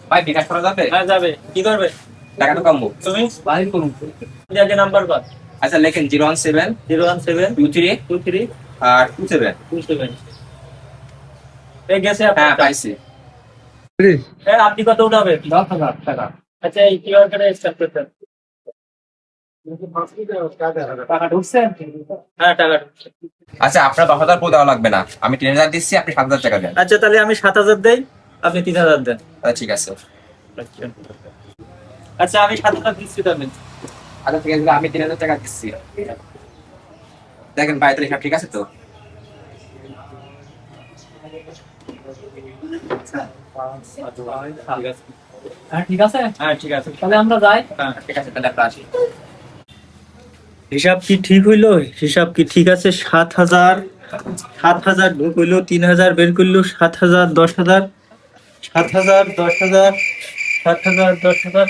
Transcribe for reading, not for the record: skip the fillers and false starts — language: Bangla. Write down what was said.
ভাই বিকাশ করা যাবে? হ্যাঁ যাবে। কি করবে? টাকা তো কমবো। তুমি ভাই করুন। আগে নাম্বার কর। আচ্ছা লেখেন 017 017 23 23 আর 27। 27। এই গেছে হ্যাঁ আপনার। পাইছি। হ্যাঁ আপনি কত উঠাবেন? 10,000 টাকা। আচ্ছা এই কিউআর কোডে স্ক্যান করতেন। টাকা ঢুকছে? হ্যাঁ টাকা ঢুকছে। আচ্ছা আপনার 10,000 পুরো দেওয়া লাগবে না, আমি 3,000 দিচ্ছি, আপনি 7,000 টাকা দেন। আচ্ছা তাহলে আমি 7,000 দেই, আপনি 3,000 দেন। ঠিক আছে। আচ্ছা আমি 7,000 দিচ্ছি তাহলে। আচ্ছা ঠিক আছে, আমি 3,000 টাকা দিচ্ছি। দেখেন ভাই তাহলে সব ঠিক আছে তো? ঠিক আছে। হ্যাঁ ঠিক আছে, হ্যাঁ ঠিক আছে। তাহলে আমরা যাই। হ্যাঁ ঠিক আছে তাহলে আমরা আসি। হিসাব কি ঠিক হইলো? হিসাব কি ঠিক আছে? 7,000 7,000 ঢোক হইলো, 3,000 বের করলো, 7,000 10,000 7,000 10,000 7,000 10,000